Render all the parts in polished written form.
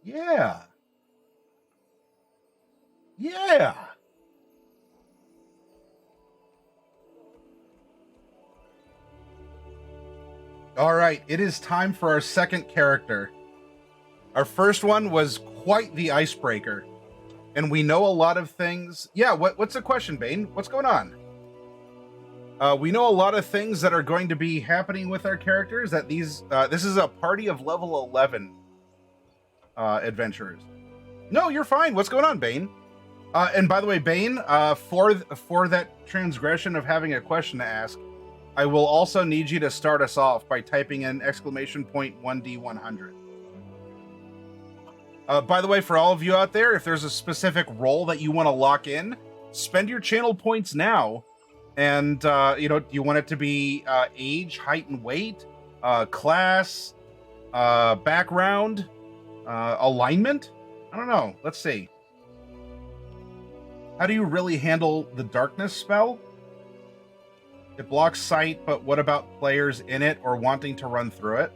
Yeah. Yeah. All right, it is time for our second character. Our first one was quite the icebreaker, and we know a lot of things. Yeah, what's the question, Bane? What's going on? We know a lot of things that are going to be happening with our characters. That this is a party of level 11 adventurers. No, you're fine. What's going on, Bane? And by the way, Bane, for that transgression of having a question to ask, I will also need you to start us off by typing in !1D100. By the way, for all of you out there, if there's a specific role that you want to lock in, spend your channel points now. And, do you want it to be age, height, and weight, class, background, alignment? I don't know. Let's see. How do you really handle the darkness spell? It blocks sight, but what about players in it or wanting to run through it?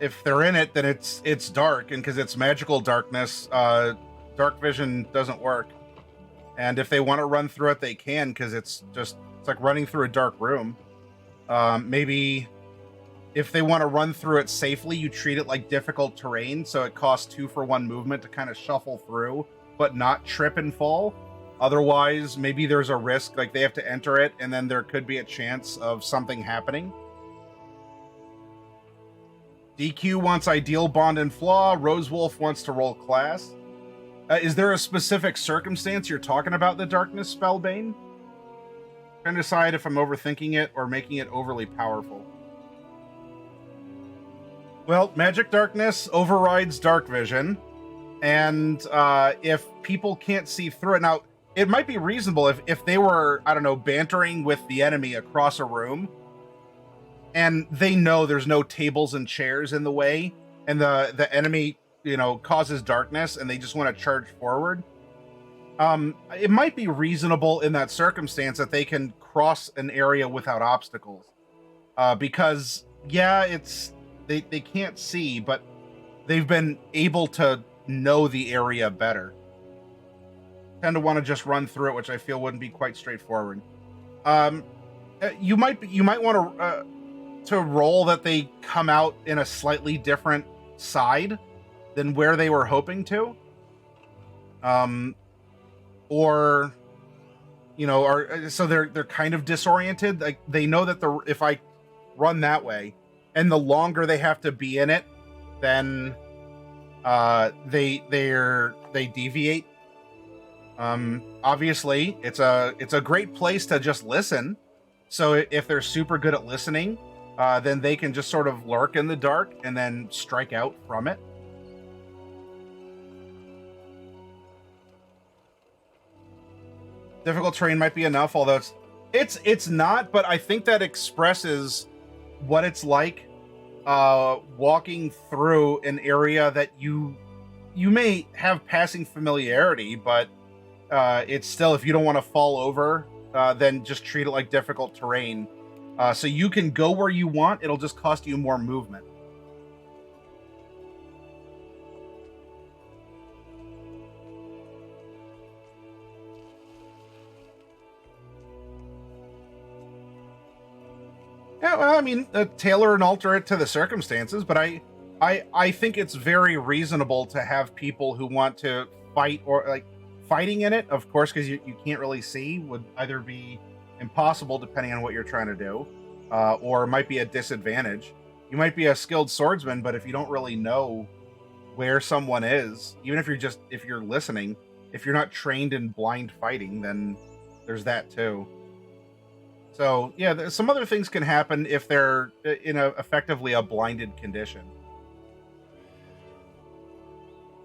If they're in it, then it's dark, and because it's magical darkness, dark vision doesn't work. And if they want to run through it, they can, because it's like running through a dark room. Maybe if they want to run through it safely, you treat it like difficult terrain, so it costs 2 for 1 movement to kind of shuffle through, but not trip and fall. Otherwise, maybe there's a risk, like they have to enter it, and then there could be a chance of something happening. DQ wants Ideal, Bond, and Flaw. Rosewolf wants to roll class. Is there a specific circumstance you're talking about the Darkness Spellbane? Trying to decide if I'm overthinking it or making it overly powerful. Well, Magic Darkness overrides Dark Vision, and if people can't see through it... Now, it might be reasonable if they were, I don't know, bantering with the enemy across a room, and they know there's no tables and chairs in the way, and the enemy, causes darkness, and they just want to charge forward. It might be reasonable in that circumstance that they can cross an area without obstacles. Because, yeah, they can't see, but they've been able to know the area better. Tend to want to just run through it, which I feel wouldn't be quite straightforward. You might want to roll that they come out in a slightly different side than where they were hoping to. Or so they're kind of disoriented. Like they know that if I run that way, and the longer they have to be in it, then they deviate. Obviously, it's a great place to just listen. So if they're super good at listening, then they can just sort of lurk in the dark and then strike out from it. Difficult terrain might be enough, although it's not, but I think that expresses what it's like walking through an area that you may have passing familiarity, but it's still, if you don't want to fall over, then just treat it like difficult terrain. So you can go where you want, it'll just cost you more movement. Yeah, well, I mean, tailor and alter it to the circumstances, but I think it's very reasonable to have people who want to fight, or like fighting in it, of course, because you can't really see, would either be impossible depending on what you're trying to do, or might be a disadvantage. You might be a skilled swordsman, but if you don't really know where someone is, even if you're listening, if you're not trained in blind fighting, then there's that too. So yeah, some other things can happen if they're in effectively a blinded condition.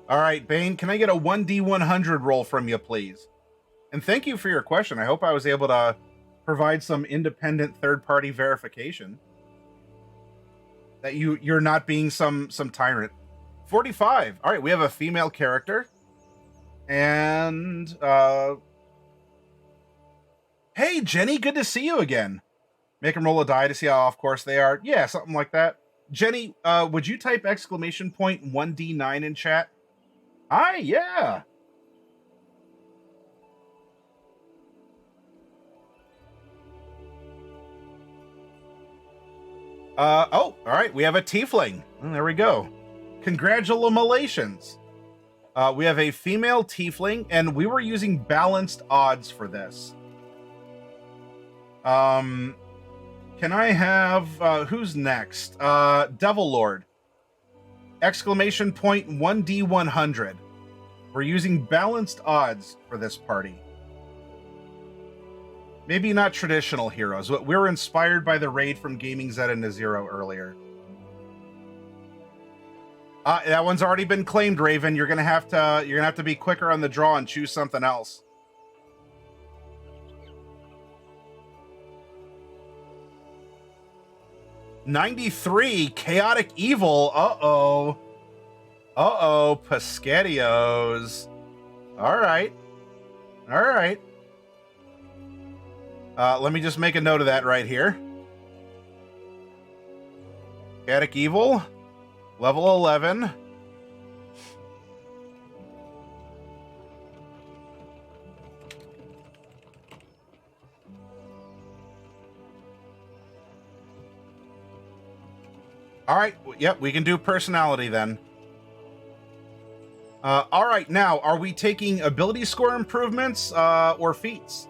All right, Bane, can I get a !1D100 roll from you, please? And thank you for your question. I hope I was able to provide some independent third-party verification that you're not being some tyrant. 45. All right, we have a female character. And hey, Jenny, good to see you again. Make them roll a die to see how off course they are. Yeah, something like that. Jenny, would you type exclamation point 1D9 in chat? Hi, yeah. Oh, all right. We have a tiefling. There we go. Congratulations. We have a female tiefling, and we were using balanced odds for this. Can I have who's next? Devil Lord. Exclamation point 1D100. We're using balanced odds for this party. Maybe not traditional heroes. We were inspired by the raid from Gaming Zed and Nazero earlier. That one's already been claimed, Raven. You're gonna have to be quicker on the draw and choose something else. '93 Chaotic Evil. Uh-oh. Pescatios. All right. Let me just make a note of that right here. Chaotic Evil, level 11. All right. Yep, we can do personality then. All right. Now, are we taking ability score improvements or feats?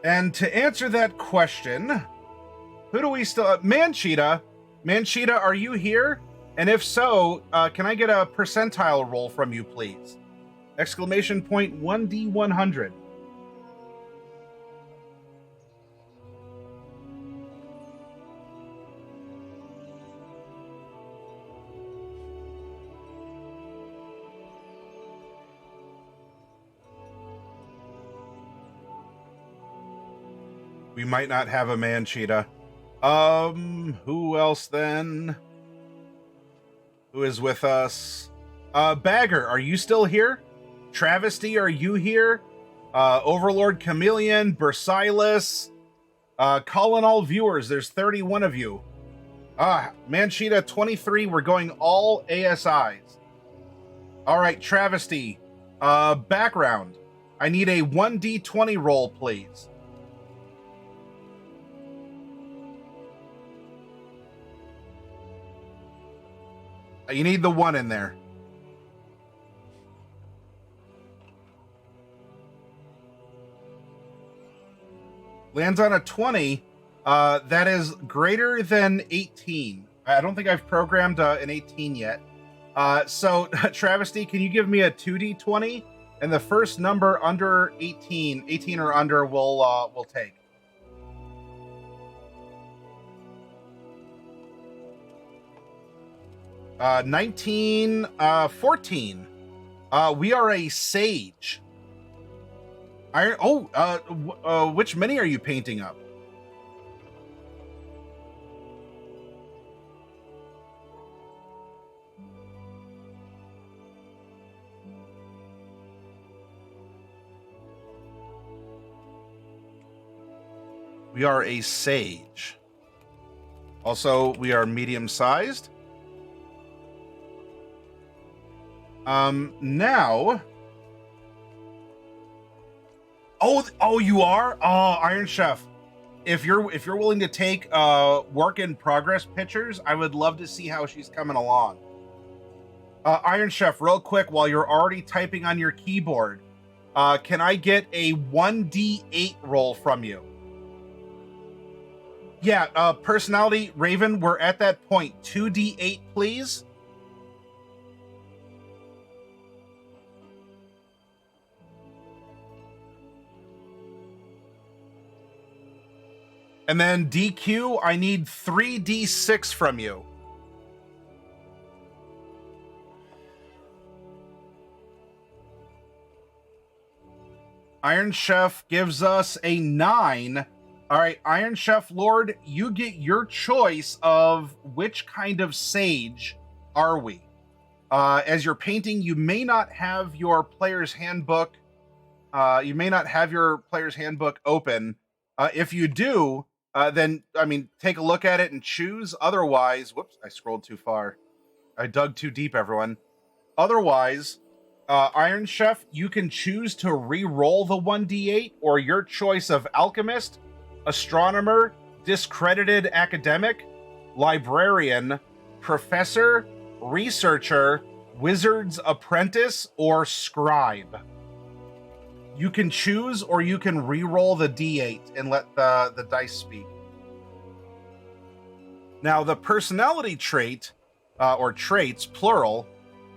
And to answer that question, who do we still... Mancheetah. Mancheetah, are you here? And if so, can I get a percentile roll from you, please? Exclamation point 1D100. We might not have a Mancheetah. Who else then? Who is with us? Bagger, are you still here? Travesty, are you here? Overlord Chameleon, Bersilis, calling all viewers. There's 31 of you. Mancheetah 23. We're going all ASIs. All right, Travesty. Background. I need a 1D20 roll, please. You need the 1 in there. Lands on a 20. That is greater than 18. I don't think I've programmed an 18 yet. So, Travesty, can you give me a 2D20? And the first number under 18 or under, we'll take. 19, 14. We are a sage. Which mini are you painting up? We are a sage. Also, we are medium-sized. Now... Oh, you are? Oh, Iron Chef. If you're willing to take work in progress pictures, I would love to see how she's coming along. Iron Chef, real quick, while you're already typing on your keyboard, can I get a 1D8 roll from you? Yeah, personality, Raven, we're at that point. 2D8, please. And then DQ, I need 3D6 from you. Iron Chef gives us a 9. All right, Iron Chef Lord, you get your choice of which kind of sage are we. As you're painting, you may not have your player's handbook. You may not have your player's handbook open. If you do, then, I mean, take a look at it and choose. Otherwise, whoops, I scrolled too far. I dug too deep, everyone. Otherwise, Iron Chef, you can choose to re-roll the 1d8 or your choice of Alchemist, Astronomer, Discredited Academic, Librarian, Professor, Researcher, Wizard's Apprentice, or Scribe. You can choose, or you can re-roll the d8 and let the dice speak. Now, the personality trait, or traits, plural,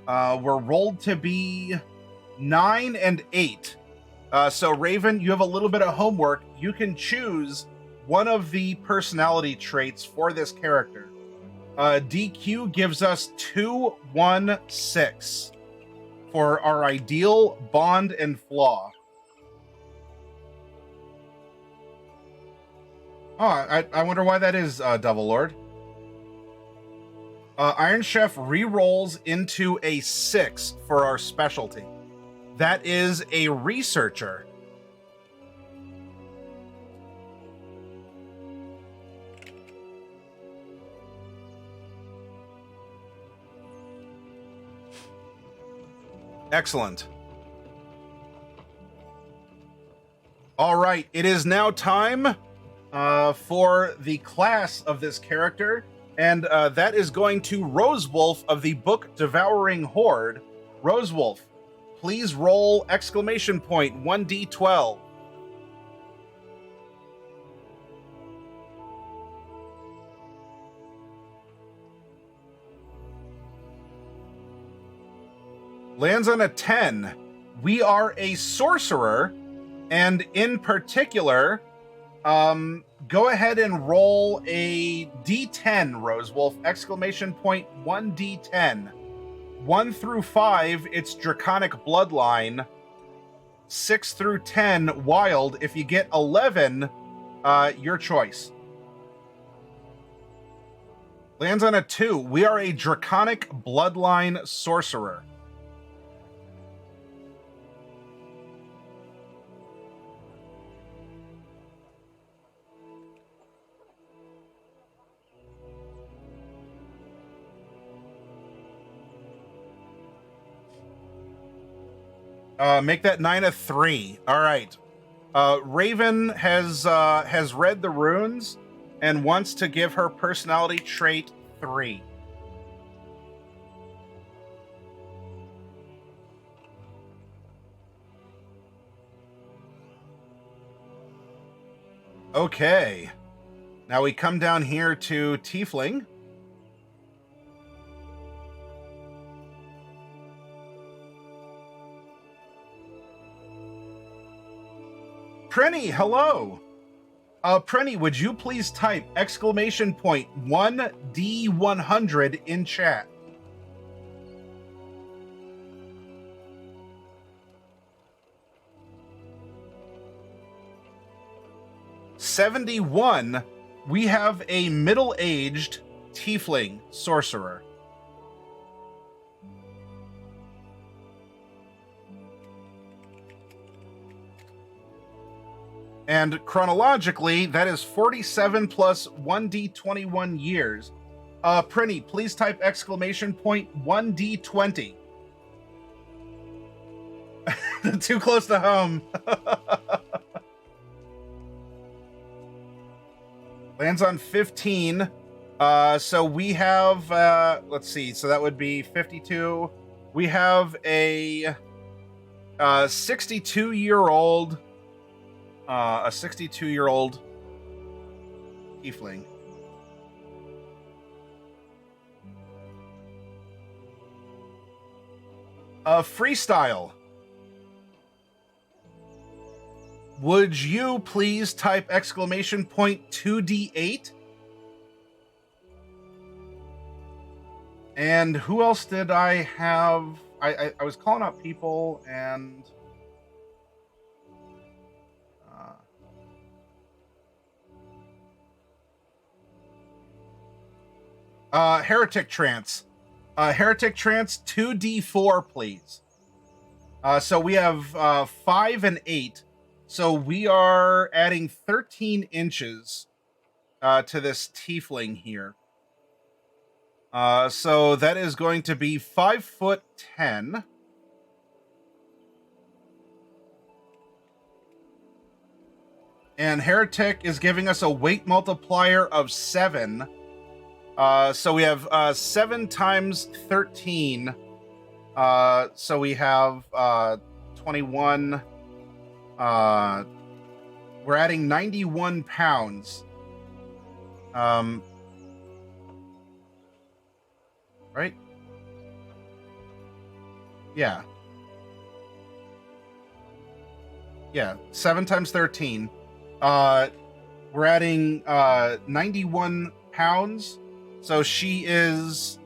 were rolled to be 9 and 8. So, Raven, you have a little bit of homework. You can choose one of the personality traits for this character. DQ gives us 2, 1, 6 for our ideal, bond, and flaw. Oh, I wonder why that is, Devil Lord. Iron Chef re-rolls into a 6 for our specialty. That is a researcher. Excellent. All right, it is now time for the class of this character, and that is going to Rosewolf of the Book Devouring Horde. Rosewolf, please roll exclamation point 1d12. Lands on a 10. We are a sorcerer, and in particular, go ahead and roll a d10, Rosewolf, exclamation point 1d10. 1 through 5, it's Draconic Bloodline. 6 through 10, Wild. If you get 11, your choice. Lands on a 2. We are a Draconic Bloodline sorcerer. Make that 9 a 3. All right. Raven has read the runes and wants to give her personality trait 3. Okay. Now we come down here to Tiefling. Prenny, hello. Prenny, would you please type exclamation point 1D100 in chat? '71, we have a middle-aged Tiefling Sorcerer. And chronologically, that is 47 plus 1d21 years. Prinny, please type exclamation point 1d20. Too close to home. Lands on 15. So we have, let's see, so that would be 52. We have a 62-year-old Tiefling. Freestyle. Would you please type exclamation point 2d8? And who else did I have? I was calling out people and... Heretic Trance. Heretic Trance, 2d4, please. So we have 5 and 8. So we are adding 13 inches to this tiefling here. So that is going to be 5'10". And Heretic is giving us a weight multiplier of 7. So we have 7 times 13. So we have 21. We're adding 91 pounds. Right? Yeah. Yeah, 7 times 13. We're adding 91 pounds. So she is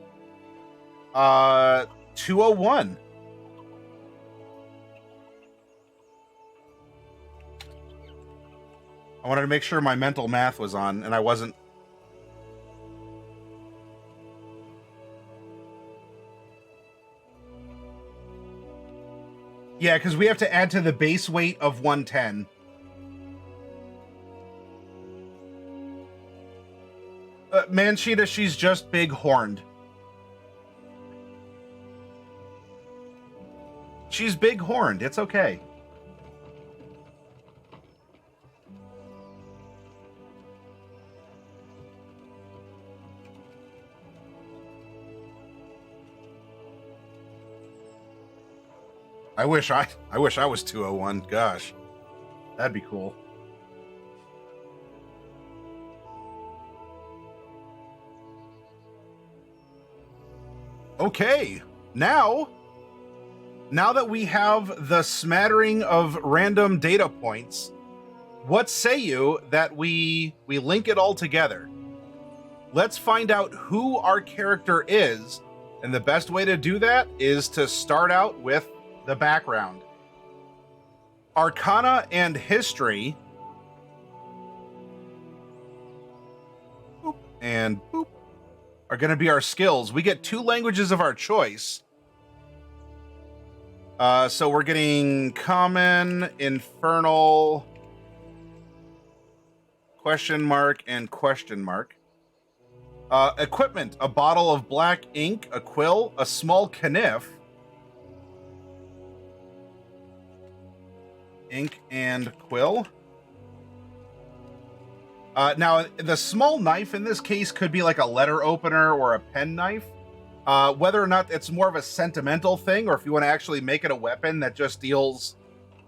201. I wanted to make sure my mental math was on, and I wasn't. Yeah, because we have to add to the base weight of 110. Manchita, she's just big horned. She's big horned. It's okay. I wish I was 201. Gosh, that'd be cool. Okay, now that we have the smattering of random data points, what say you that we link it all together? Let's find out who our character is, and the best way to do that is to start out with the background. Arcana and history. Boop and boop. Are going to be our skills. We get 2 languages of our choice. So we're getting common, infernal, question mark, and question mark. Equipment, a bottle of black ink, a quill, a small kniff. Ink and quill. Now, the small knife in this case could be like a letter opener or a pen knife. Whether or not it's more of a sentimental thing, or if you want to actually make it a weapon that just deals,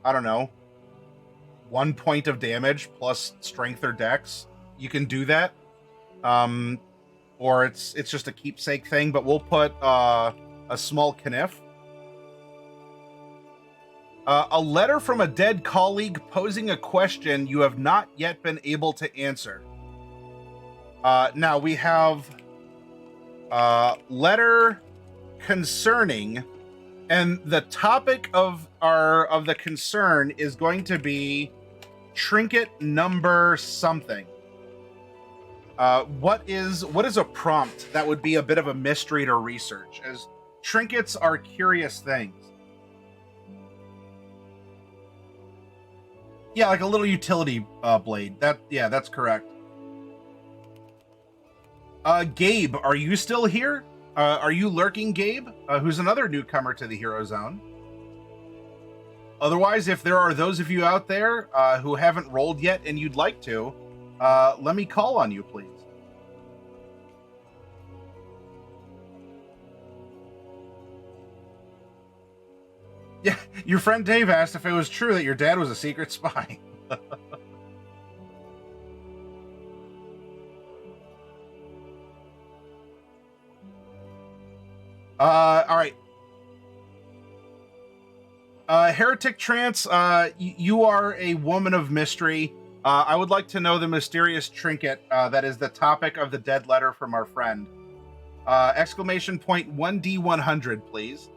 I don't know, 1 point of damage plus strength or dex, you can do that. Or it's just a keepsake thing, but we'll put a small kniff. A letter from a dead colleague posing a question you have not yet been able to answer. Now we have letter concerning, and the topic of the concern is going to be trinket number something. What is a prompt that would be a bit of a mystery to research, as trinkets are curious things. Yeah, like a little utility blade. That's correct. Gabe, are you still here? Are you lurking, Gabe? Who's another newcomer to the Hero Zone. Otherwise, if there are those of you out there who haven't rolled yet and you'd like to, let me call on you, please. Yeah, your friend Dave asked if it was true that your dad was a secret spy. All right. Heretic Trance, you are a woman of mystery. I would like to know the mysterious trinket that is the topic of the dead letter from our friend. Exclamation point 1D100, please.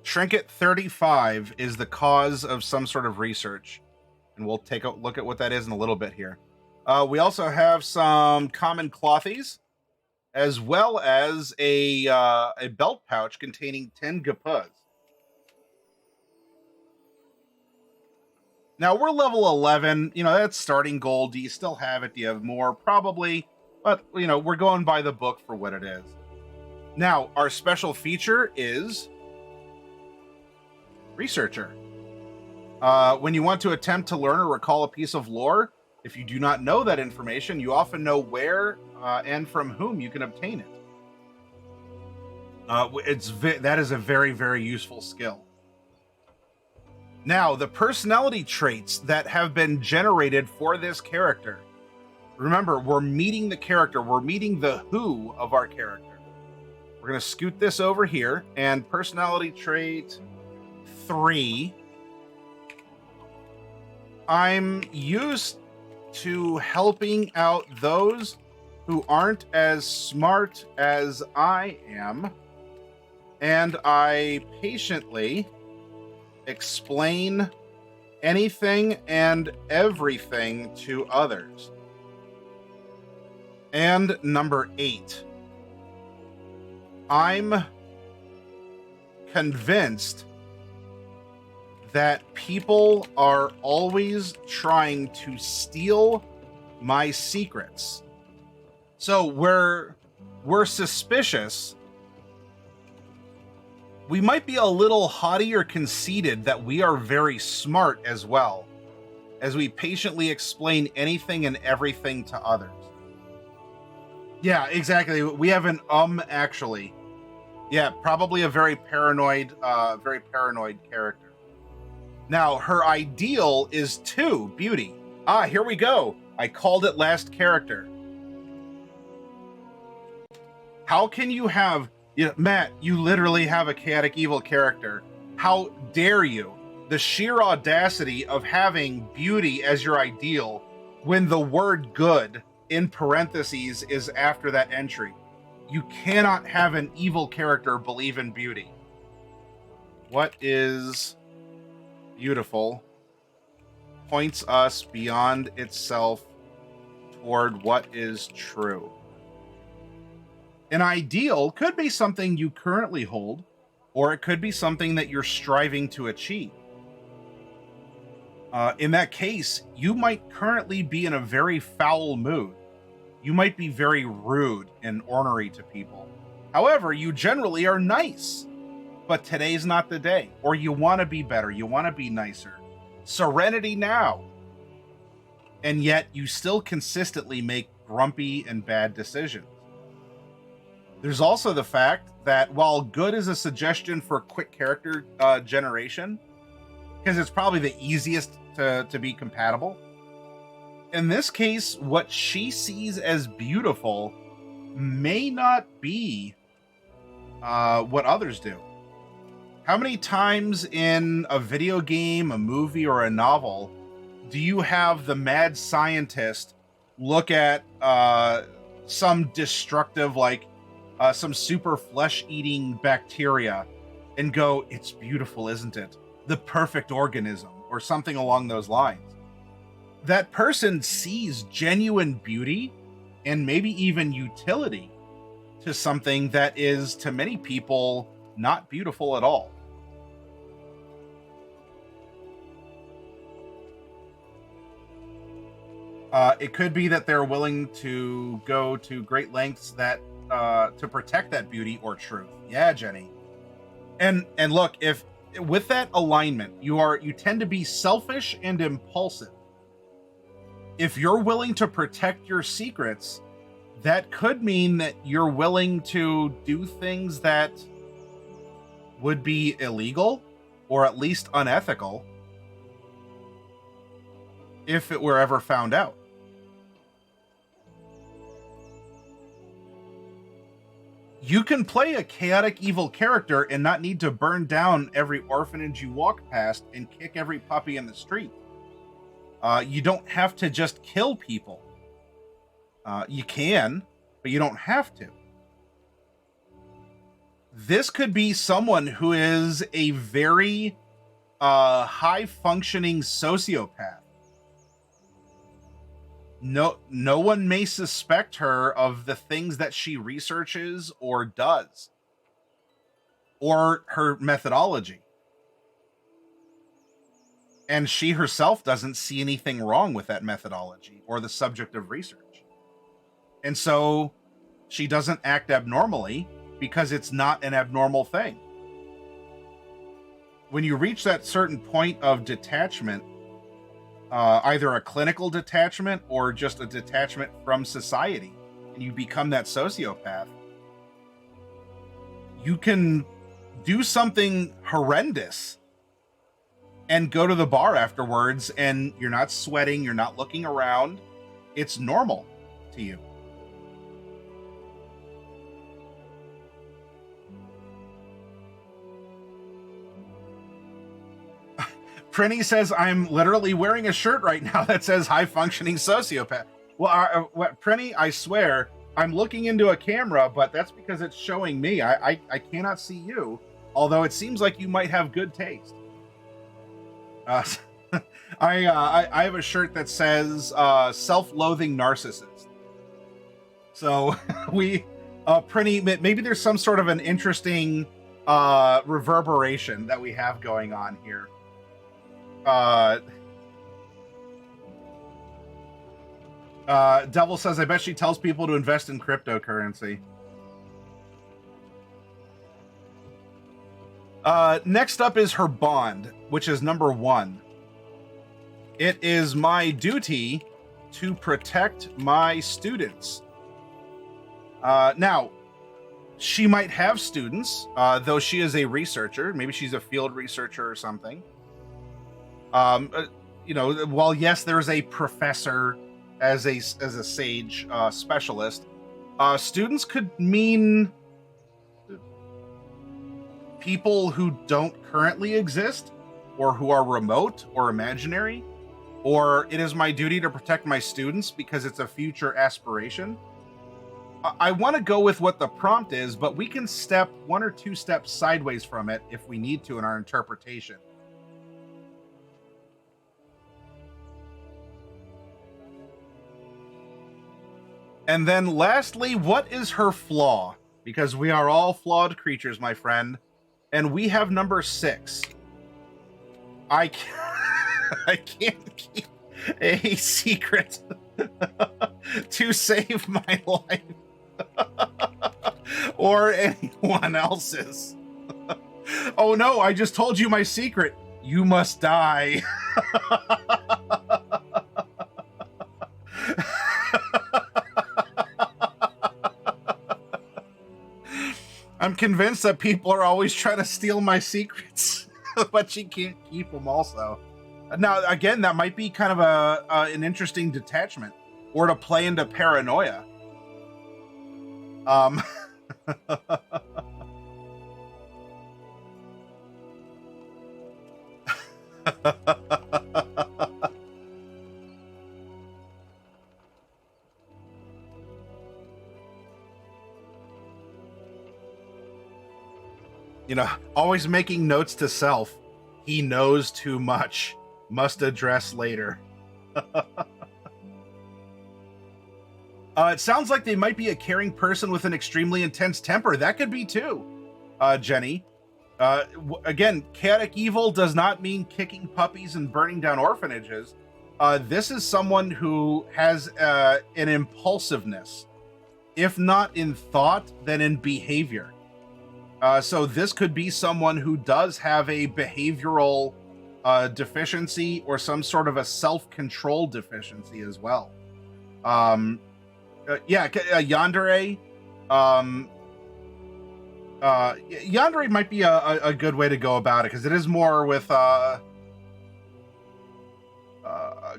Trinket 35 is the cause of some sort of research, and we'll take a look at what that is in a little bit here. We also have some common clothies. as well as a belt pouch containing 10 gapas. Now we're level 11. You know, that's starting goal. Do you still have it? Do you have more? Probably. But, you know, we're going by the book for what it is. Now, our special feature is Researcher. When you want to attempt to learn or recall a piece of lore, if you do not know that information, you often know where and from whom you can obtain it. That is a very, very useful skill. Now, the personality traits that have been generated for this character. Remember, we're meeting the character. We're meeting the who of our character. We're going to scoot this over here, and personality trait 3. I'm used to helping out those who aren't as smart as I am, and I patiently explain anything and everything to others. And number 8, I'm convinced that people are always trying to steal my secrets. So we're suspicious. We might be a little haughty or conceited that we are very smart as well, as we patiently explain anything and everything to others. Yeah, exactly. We have an actually. Yeah, probably a very paranoid character. Now, her ideal is 2, beauty. Ah, here we go. I called it last character. How can you have... Matt, you literally have a chaotic evil character. How dare you? The sheer audacity of having beauty as your ideal when the word good in parentheses is after that entry. You cannot have an evil character believe in beauty. What is beautiful points us beyond itself toward what is true. An ideal could be something you currently hold, or it could be something that you're striving to achieve. In that case, you might currently be in a very foul mood. You might be very rude and ornery to people. However, you generally are nice. But today's not the day. Or you want to be better. You want to be nicer. Serenity now. And yet, you still consistently make grumpy and bad decisions. There's also the fact that while good is a suggestion for quick character generation, because it's probably the easiest to be compatible, in this case, what she sees as beautiful may not be what others do. How many times in a video game, a movie, or a novel do you have the mad scientist look at some destructive, like some super flesh-eating bacteria and go, "It's beautiful, isn't it? The perfect organism," or something along those lines? That person sees genuine beauty and maybe even utility to something that is, to many people, not beautiful at all. It could be that they're willing to go to great lengths that to protect that beauty or truth. Yeah, Jenny. And look, if with that alignment, you tend to be selfish and impulsive. If you're willing to protect your secrets, that could mean that you're willing to do things that would be illegal or at least unethical if it were ever found out. You can play a chaotic evil character and not need to burn down every orphanage you walk past and kick every puppy in the street. You don't have to just kill people. You can, but you don't have to. This could be someone who is a very high-functioning sociopath. no one may suspect her of the things that she researches or does, or her methodology. And she herself doesn't see anything wrong with that methodology or the subject of research. And so she doesn't act abnormally because it's not an abnormal thing. When you reach that certain point of detachment, either a clinical detachment or just a detachment from society, and you become that sociopath, you can do something horrendous and go to the bar afterwards, and you're not sweating, you're not looking around. It's normal to you. Prinny says, I'm literally wearing a shirt right now that says high-functioning sociopath. Well, Prinny, I swear, I'm looking into a camera, but that's because it's showing me. I cannot see you, although it seems like you might have good taste. I have a shirt that says self-loathing narcissist. So we, Prinny, maybe there's some sort of an interesting reverberation that we have going on here. Devil says, I bet she tells people to invest in cryptocurrency. Next up is her bond, which is number 1. It is my duty to protect my students. Now, she might have students, though she is a researcher. Maybe she's a field researcher or something. You know, while yes, there is a professor as a sage specialist, students could mean people who don't currently exist, or who are remote or imaginary, or it is my duty to protect my students because it's a future aspiration. I want to go with what the prompt is, but we can step 1 or 2 steps sideways from it if we need to in our interpretation. And then lastly, what is her flaw? Because we are all flawed creatures, my friend. And we have number 6. I can't keep a secret to save my life or anyone else's. Oh no, I just told you my secret. You must die. I'm convinced that people are always trying to steal my secrets, but she can't keep them also. Now, again, that might be kind of an interesting detachment, or to play into paranoia. You know, always making notes to self. He knows too much. Must address later. It sounds like they might be a caring person with an extremely intense temper. That could be too, Jenny. Again, chaotic evil does not mean kicking puppies and burning down orphanages. This is someone who has an impulsiveness, if not in thought, then in behavior. So this could be someone who does have a behavioral deficiency, or some sort of a self-control deficiency as well. Yandere. Yandere might be a good way to go about it, because it is more with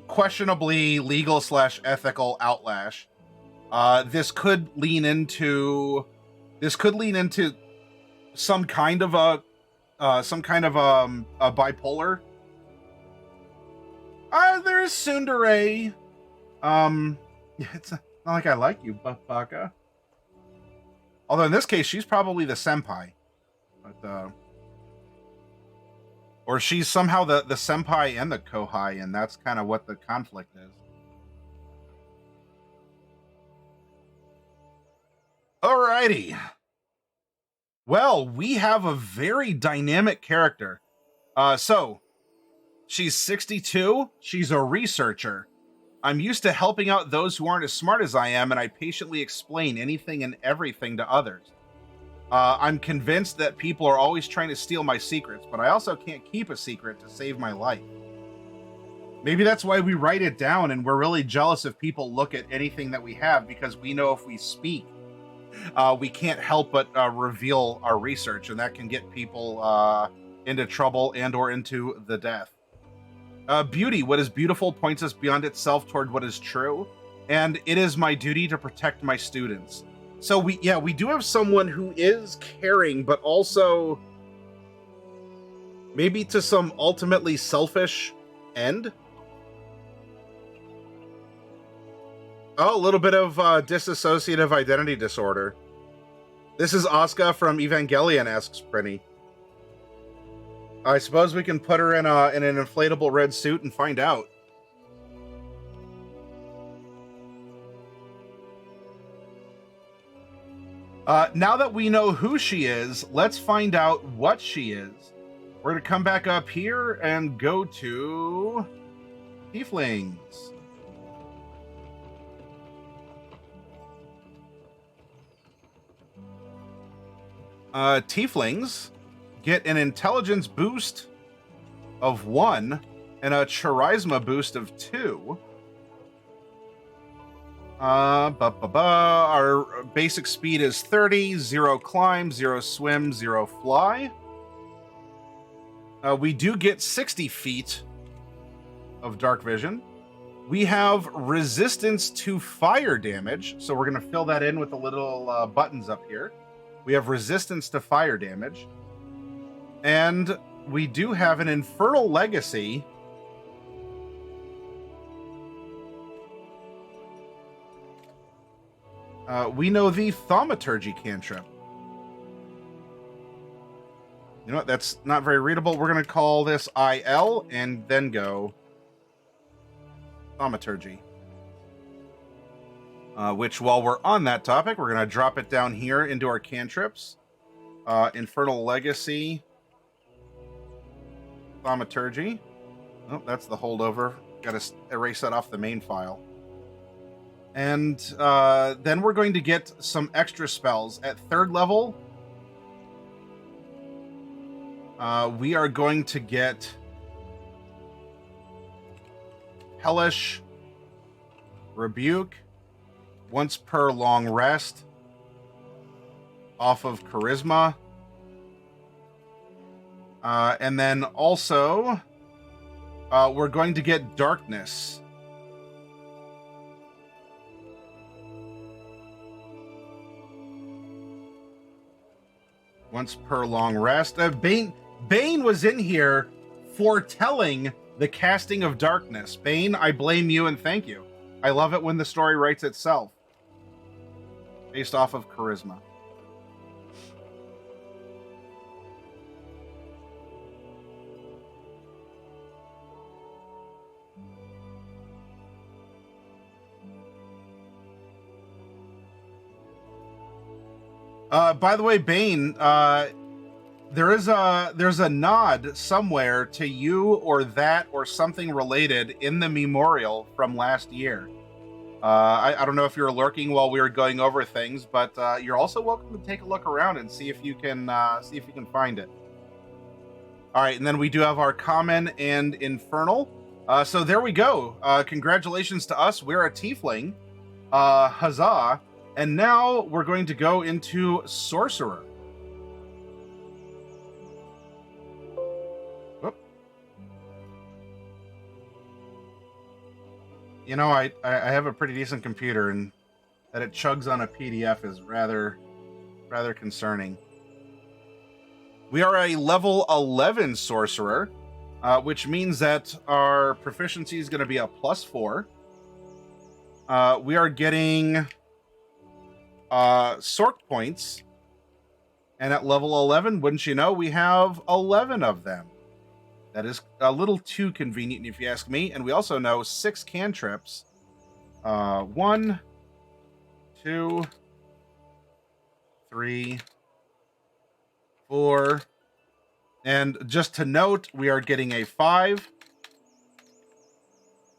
questionably legal / ethical outlash. This could lean into some kind of a bipolar. There's Tsundere. It's not like I like you, Baka. Although in this case, she's probably the senpai, but or she's somehow the senpai and the kohai, and that's kind of what the conflict is. righty. Well, we have a very dynamic character. So, she's 62. She's a researcher. I'm used to helping out those who aren't as smart as I am, and I patiently explain anything and everything to others. I'm convinced that people are always trying to steal my secrets, but I also can't keep a secret to save my life. Maybe that's why we write it down, and we're really jealous if people look at anything that we have, because we know if we speak, we can't help but reveal our research, and that can get people into trouble and or into the death. Beauty, what is beautiful points us beyond itself toward what is true, and it is my duty to protect my students. So we do have someone who is caring, but also maybe to some ultimately selfish end. Oh, a little bit of dissociative identity disorder. This is Asuka from Evangelion, asks Prinny. I suppose we can put her in an inflatable red suit and find out. Now that we know who she is, let's find out what she is. We're going to come back up here and go to Tieflings. Tieflings get an intelligence boost of 1 and a charisma boost of 2. Our basic speed is 30, 0 climb, 0 swim, 0 fly. We do get 60 feet of dark vision. We have resistance to fire damage, so we're going to fill that in with the little buttons up here. We have resistance to fire damage. And we do have an Infernal Legacy. We know the Thaumaturgy cantrip. You know what? That's not very readable. We're going to call this IL and then go Thaumaturgy. Which, while we're on that topic, we're going to drop it down here into our cantrips. Infernal Legacy. Thaumaturgy. Oh, that's the holdover. Got to erase that off the main file. And then we're going to get some extra spells. At 3rd level, we are going to get Hellish Rebuke once per long rest off of Charisma. And then also, we're going to get Darkness. Once per long rest. Bane was in here foretelling the casting of Darkness. Bane, I blame you and thank you. I love it when the story writes itself. Based off of Charisma. By the way, Bane, there's a nod somewhere to you or that or something related in the memorial from last year. I don't know if you're lurking while we were going over things, but you're also welcome to take a look around and see if you can find it. All right, and then we do have our common and infernal. So there we go. Congratulations to us. We're a tiefling. Huzzah! And now we're going to go into sorcerer. Whoop. You know, I have a pretty decent computer, and that it chugs on a PDF is rather concerning. We are a level 11 sorcerer, which means that our proficiency is going to be a +4. We are getting Sorc points, and at level 11, wouldn't you know, we have 11 of them. That is a little too convenient, if you ask me. And we also know 6 cantrips. 1, 2, 3, 4. And just to note, we are getting a 5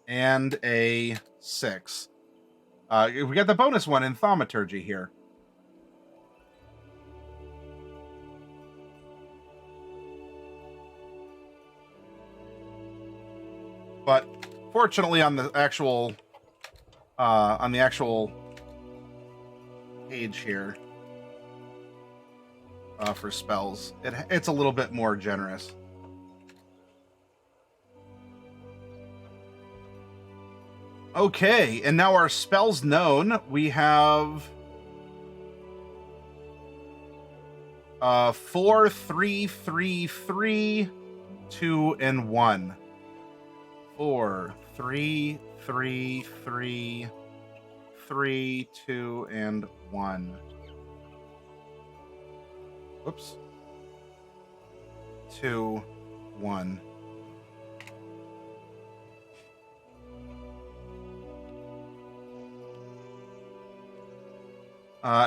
and a 6. We got the bonus one in Thaumaturgy here. But fortunately, on the actual page here for spells, it's a little bit more generous. Okay, and now our spells known. We have 4, 3, 3, 3, 2, and 1. 4, 3, 3, 3, 3, 2, and 1. Whoops. 2, 1.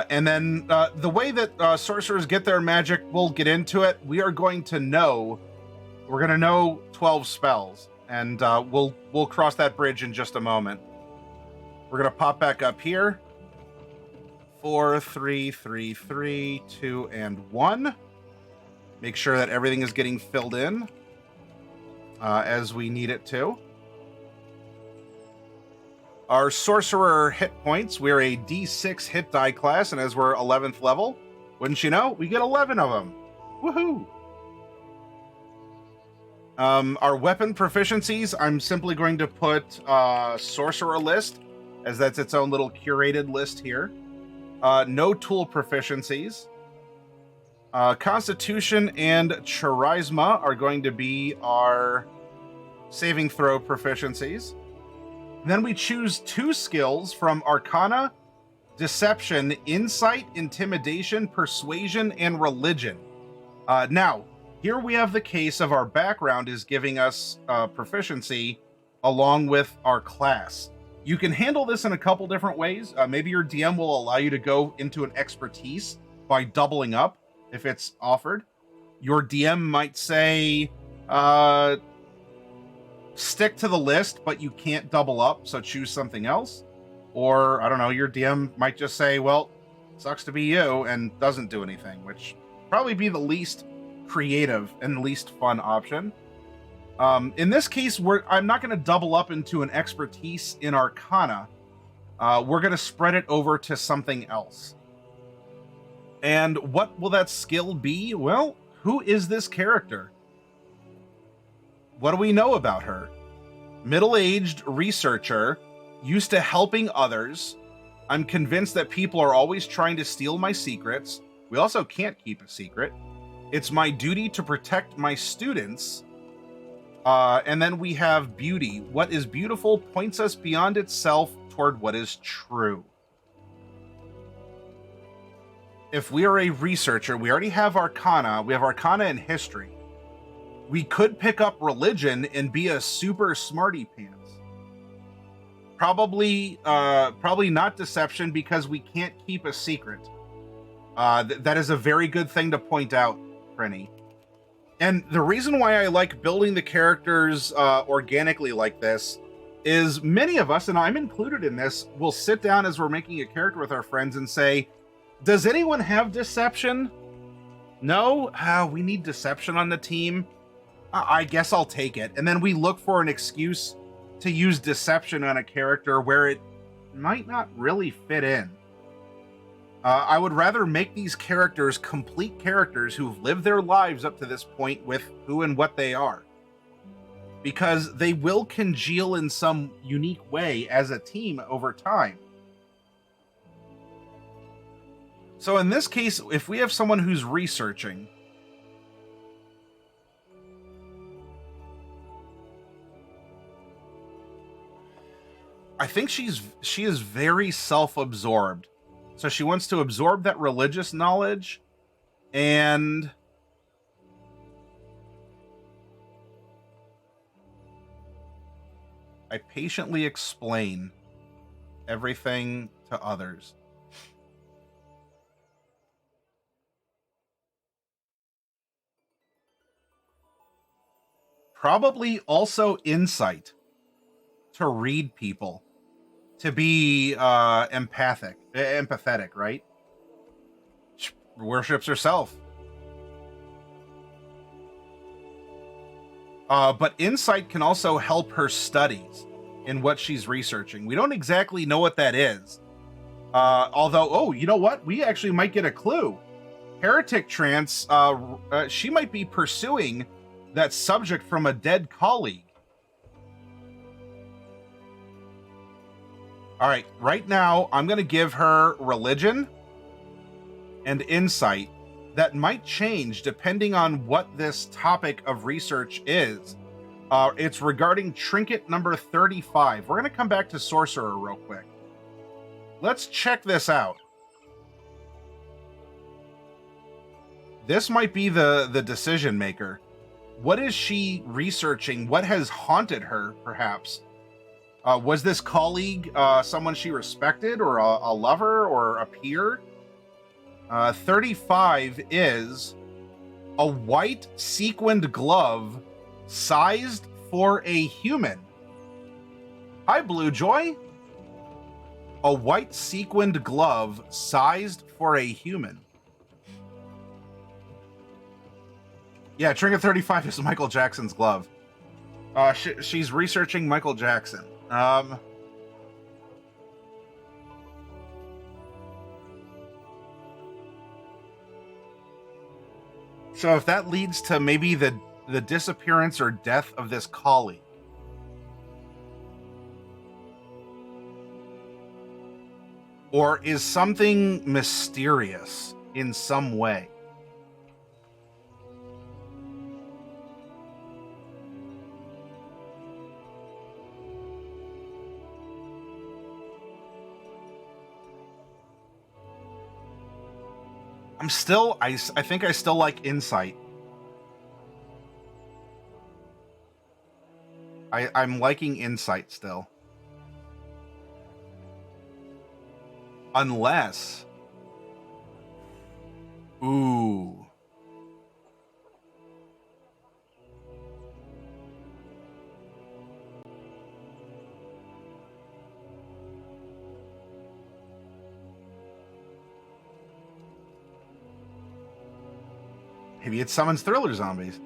And then the way that sorcerers get their magic, we'll get into it. We're going to know 12 spells, and we'll cross that bridge in just a moment. We're gonna pop back up here. 4, 3, 3, 3, 2, and 1. Make sure that everything is getting filled in as we need it to. Our sorcerer hit points, we're a D6 hit die class, and as we're 11th level, wouldn't you know, we get 11 of them. Woohoo! Our weapon proficiencies, I'm simply going to put sorcerer list, as that's its own little curated list here. No tool proficiencies. Constitution and charisma are going to be our saving throw proficiencies. Then we choose 2 skills from Arcana, Deception, Insight, Intimidation, Persuasion, and Religion. Now, here we have the case of our background is giving us proficiency along with our class. You can handle this in a couple different ways. Maybe your DM will allow you to go into an expertise by doubling up if it's offered. Your DM might say, stick to the list, but you can't double up, so choose something else. Or, I don't know, your DM might just say, well, sucks to be you, and doesn't do anything, which probably be the least creative and least fun option. In this case, I'm not going to double up into an expertise in Arcana. We're going to spread it over to something else. And what will that skill be? Well, who is this character? What do we know about her? Middle-aged researcher, used to helping others. I'm convinced that people are always trying to steal my secrets. We also can't keep a secret. It's my duty to protect my students. And then we have beauty. What is beautiful points us beyond itself toward what is true. If we are a researcher, we already have Arcana. We have Arcana and History. We could pick up Religion and be a super smarty pants. Probably not Deception, because we can't keep a secret. That is a very good thing to point out, Prinny. And the reason why I like building the characters organically like this is many of us, and I'm included in this, will sit down as we're making a character with our friends and say, does anyone have Deception? No? We need Deception on the team. I guess I'll take it. And then we look for an excuse to use Deception on a character where it might not really fit in. I would rather make these characters complete characters who've lived their lives up to this point with who and what they are. Because they will congeal in some unique way as a team over time. So in this case, if we have someone who's researching, I think she is very self-absorbed. So she wants to absorb that religious knowledge, and I patiently explain everything to others. Probably also insight to read people, to be empathetic, right? She worships herself. But insight can also help her studies in what she's researching. We don't exactly know what that is. Although, oh, you know what? We actually might get a clue. Heretic Trance, she might be pursuing that subject from a dead colleague. All right, right now, I'm going to give her religion and insight. That might change depending on what this topic of research is. It's regarding trinket number 35. We're going to come back to Sorcerer real quick. Let's check this out. This might be the decision maker. What is she researching? What has haunted her, perhaps? Was this colleague someone she respected, or a lover, or a peer? 35 is a white sequined glove sized for a human. Hi, Blue Joy. A white sequined glove sized for a human. Yeah, Trinket 35 is Michael Jackson's glove. She's researching Michael Jackson. So if that leads to maybe the disappearance or death of this colleague, or is something mysterious in some way? I think I still like insight. I'm liking insight still. Unless... Ooh. Maybe it summons thriller zombies.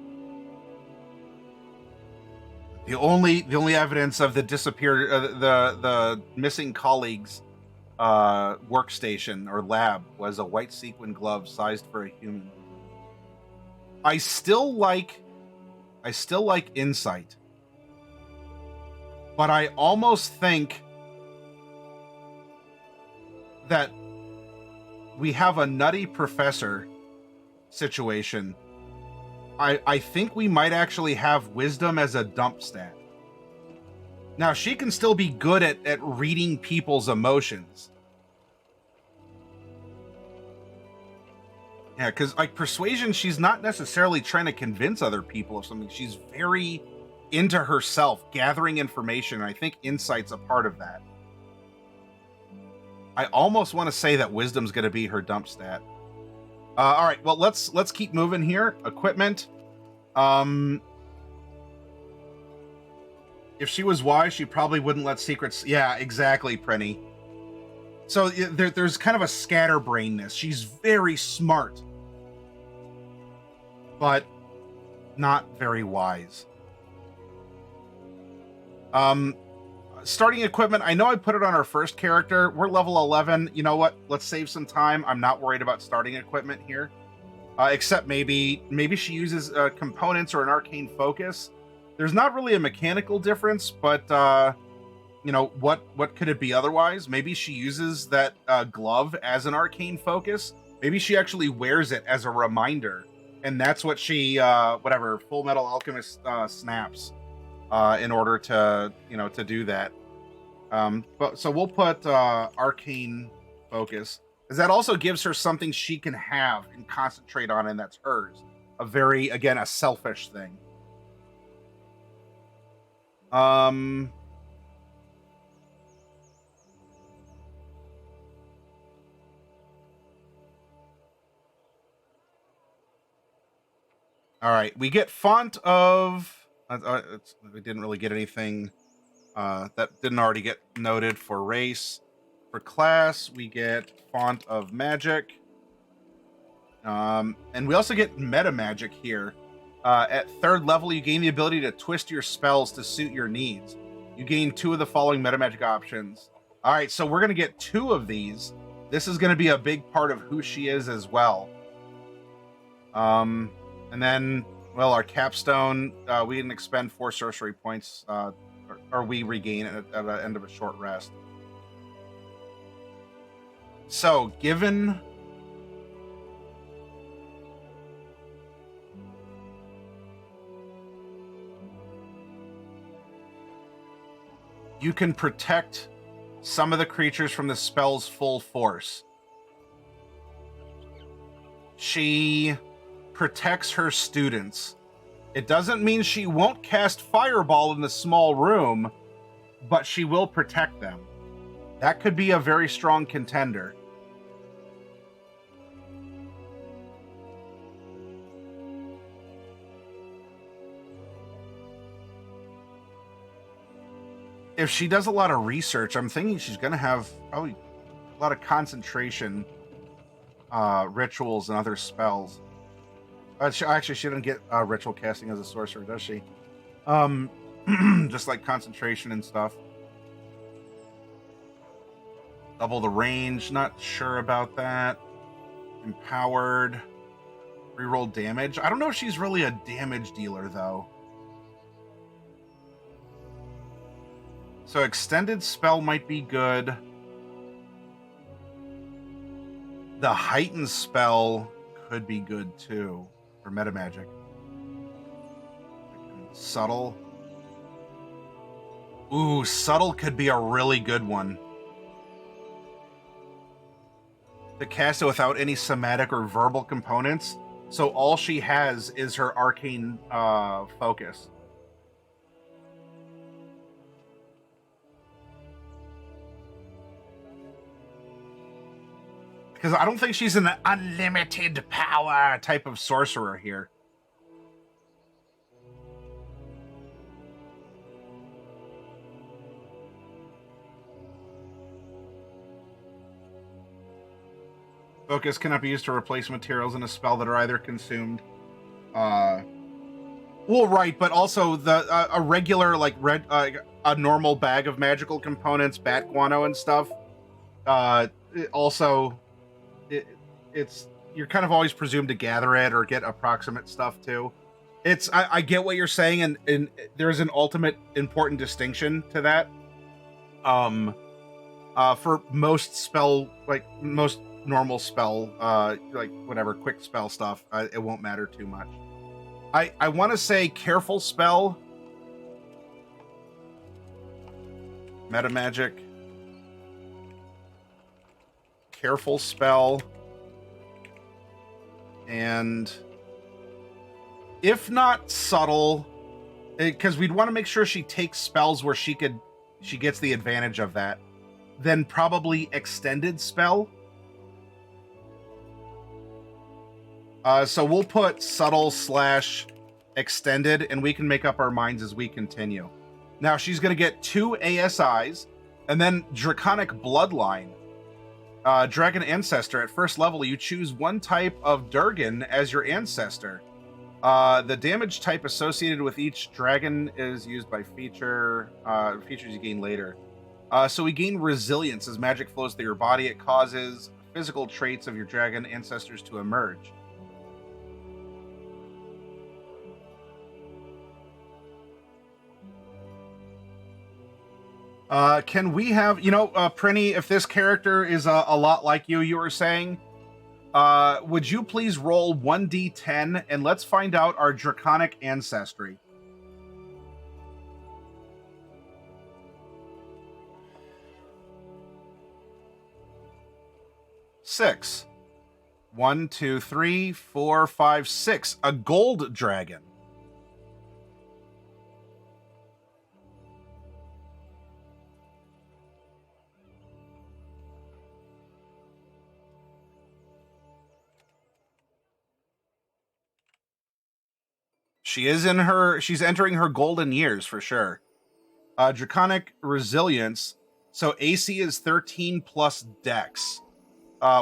The only evidence of the disappeared, the missing colleagues' workstation or lab was a white sequin glove sized for a human. I still like insight, but I almost think that we have a nutty professor situation. I think we might actually have wisdom as a dump stat. Now, she can still be good at reading people's emotions. Yeah, because like persuasion, she's not necessarily trying to convince other people of something. She's very into herself, gathering information. And I think insight's a part of that. I almost want to say that wisdom's going to be her dump stat. All right, well, let's keep moving here. Equipment. If she was wise, she probably wouldn't let secrets... Yeah, exactly, Prenny. So there's kind of a scatterbrainness. She's very smart, but not very wise. Starting equipment, I know I put it on our first character. We're level 11. You know what? Let's save some time. I'm not worried about starting equipment here. Except maybe she uses components or an arcane focus. There's not really a mechanical difference, but you know, what could it be otherwise? Maybe she uses that glove as an arcane focus. Maybe she actually wears it as a reminder, and that's what she whatever, Full Metal Alchemist snaps in order to, you know, to do that. But so we'll put arcane focus, because that also gives her something she can have and concentrate on, and that's hers. A very, again, a selfish thing. All right, we get font of We didn't really get anything that didn't already get noted for race. For class, we get Font of Magic. And we also get Meta Magic here. At 3rd level, you gain the ability to twist your spells to suit your needs. You gain 2 of the following Meta Magic options. All right, so we're going to get 2 of these. This is going to be a big part of who she is as well. And then, well, our capstone, we didn't expend 4 sorcery points, or we regain it at the end of a short rest. So, given you can protect some of the creatures from the spell's full force. She protects her students. It doesn't mean she won't cast Fireball in the small room, but she will protect them. That could be a very strong contender. If she does a lot of research, I'm thinking she's going to have probably a lot of concentration rituals and other spells. Actually, she didn't get ritual casting as a sorcerer, does she? Just like concentration and stuff. Double the range, not sure about that. Empowered. Reroll damage. I don't know if she's really a damage dealer, though. So extended spell might be good. The heightened spell could be good, too, for meta magic. Subtle. Ooh, subtle could be a really good one. To cast it without any somatic or verbal components. So all she has is her arcane focus. Because I don't think she's an unlimited power type of sorcerer here. Focus cannot be used to replace materials in a spell that are either consumed. Well, right, but also a regular, like, a normal bag of magical components, bat guano and stuff. It's you're kind of always presumed to gather it or get approximate stuff too. I get what you're saying, and there's an ultimate important distinction to that. For most most normal spell, like whatever quick spell stuff, it won't matter too much. I want to say careful spell, meta magic, careful spell, and if not subtle, because we'd want to make sure she takes spells where she gets the advantage of that, then probably extended spell. So we'll put subtle / extended, and we can make up our minds as we continue. Now she's going to get 2 ASIs, and then Draconic Bloodline. Dragon Ancestor. At 1st level, you choose 1 type of Durgan as your ancestor. The damage type associated with each dragon is used by features you gain later. So we gain resilience as magic flows through your body. It causes physical traits of your dragon ancestors to emerge. Can we have, Prinny, if this character is a lot like you were saying, would you please roll 1d10 and let's find out our draconic ancestry? Six. 1, 2, 3, 4, 5, 6. A gold dragon. She's entering her golden years for sure. Draconic Resilience. So AC is 13 plus Dex,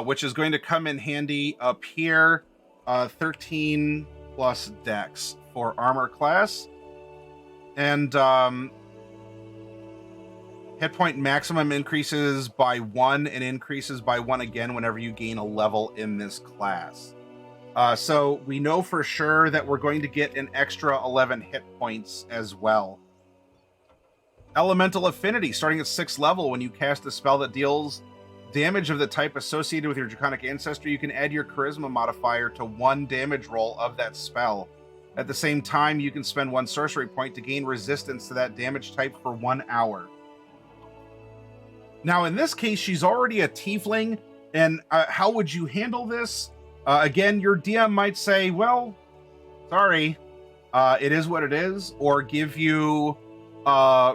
which is going to come in handy up here. 13 plus Dex for armor class. And hit point maximum increases by 1 and increases by 1 again whenever you gain a level in this class. So we know for sure that we're going to get an extra 11 hit points as well. Elemental Affinity, starting at 6th level. When you cast a spell that deals damage of the type associated with your Draconic ancestry, you can add your Charisma modifier to 1 damage roll of that spell. At the same time, you can spend 1 sorcery point to gain resistance to that damage type for 1 hour. Now, in this case, she's already a tiefling, and how would you handle this? Again, your DM might say, well, sorry, it is what it is, or give you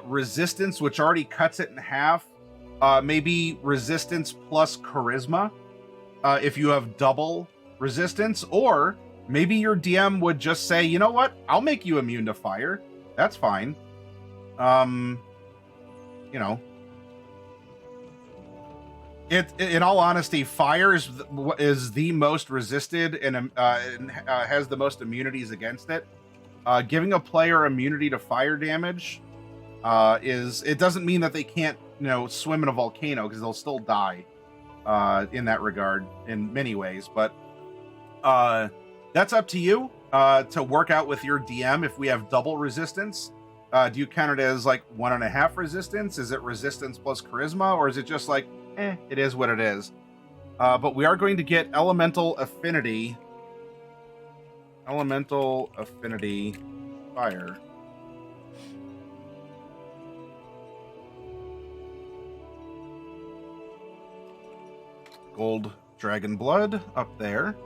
resistance, which already cuts it in half. Maybe resistance plus charisma if you have double resistance, or maybe your DM would just say, you know what, I'll make you immune to fire. That's fine. You know, in all honesty, fire is the most resisted and has the most immunities against it. Giving a player immunity to fire damage it doesn't mean that they can't, swim in a volcano, because they'll still die in that regard in many ways. But that's up to you to work out with your DM. If we have double resistance, do you count it as like 1.5 resistance? Is it resistance plus charisma, or is it just like, it is what it is? But we are going to get elemental affinity. Elemental affinity fire. Gold dragon blood up there.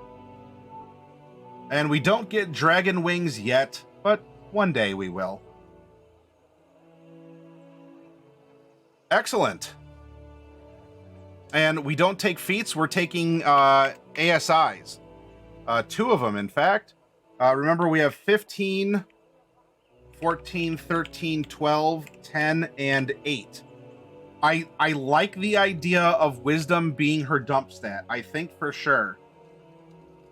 And we don't get dragon wings yet, but one day we will. Excellent. And we don't take feats, we're taking ASIs. 2 of them, in fact. Remember, we have 15, 14, 13, 12, 10, and 8. I like the idea of wisdom being her dump stat. I think for sure.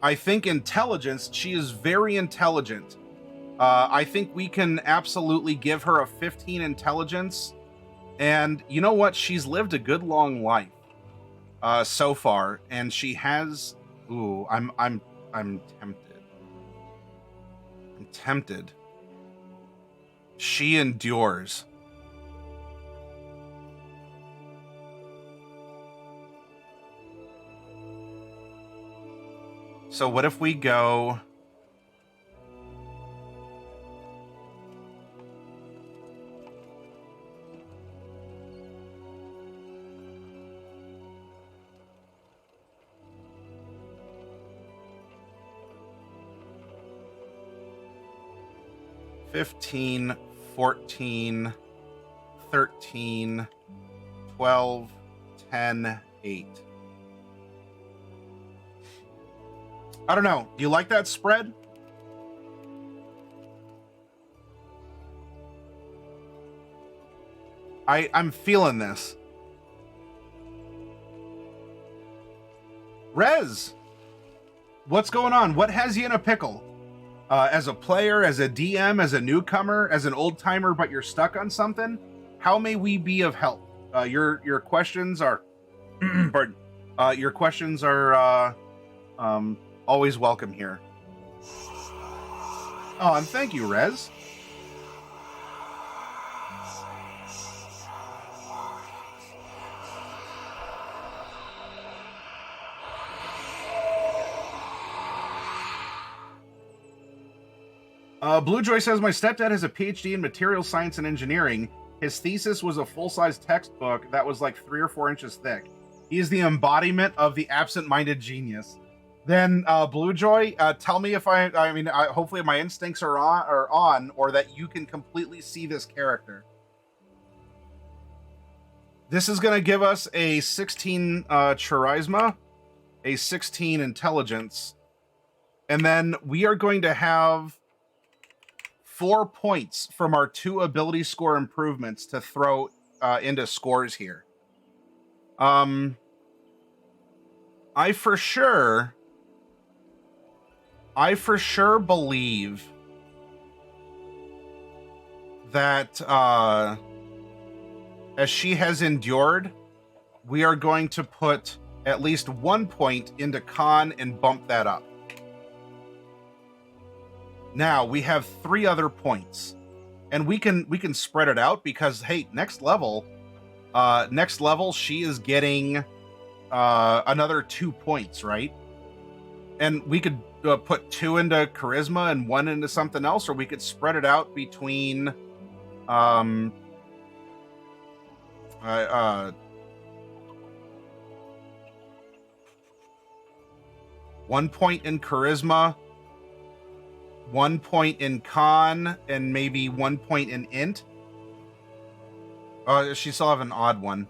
I think intelligence, she is very intelligent. I think we can absolutely give her a 15 intelligence. And you know what? She's lived a good long life so far, and she has. Ooh, I'm tempted. I'm tempted. She endures. So what if we go... $15, 14, 13, 12, 10, 8. I don't know. Do you like that spread? I'm feeling this. Rez, what's going on? What has you in a pickle? As a player, as a DM, as a newcomer, as an old timer, but you're stuck on something? How may we be of help? Your questions are, pardon, your questions are always welcome here. Oh, and thank you, Rez. Blue Joy says, my stepdad has a PhD in material science and engineering. His thesis was a full-size textbook that was like 3 or 4 inches thick. He is the embodiment of the absent-minded genius. Then, Blue Joy, tell me if hopefully my instincts are on, or that you can completely see this character. This is going to give us a 16 charisma, a 16 intelligence, and then we are going to have 4 points from our 2 ability score improvements to throw into scores here. I for sure believe that as she has endured, we are going to put at least 1 point into con and bump that up. Now we have 3 other points, and we can spread it out because, hey, next level she is getting another 2 points, right? And we could put 2 into charisma and 1 into something else, or we could spread it out between 1 point in charisma, 1 point in con, and maybe 1 point in int. She still have an odd one.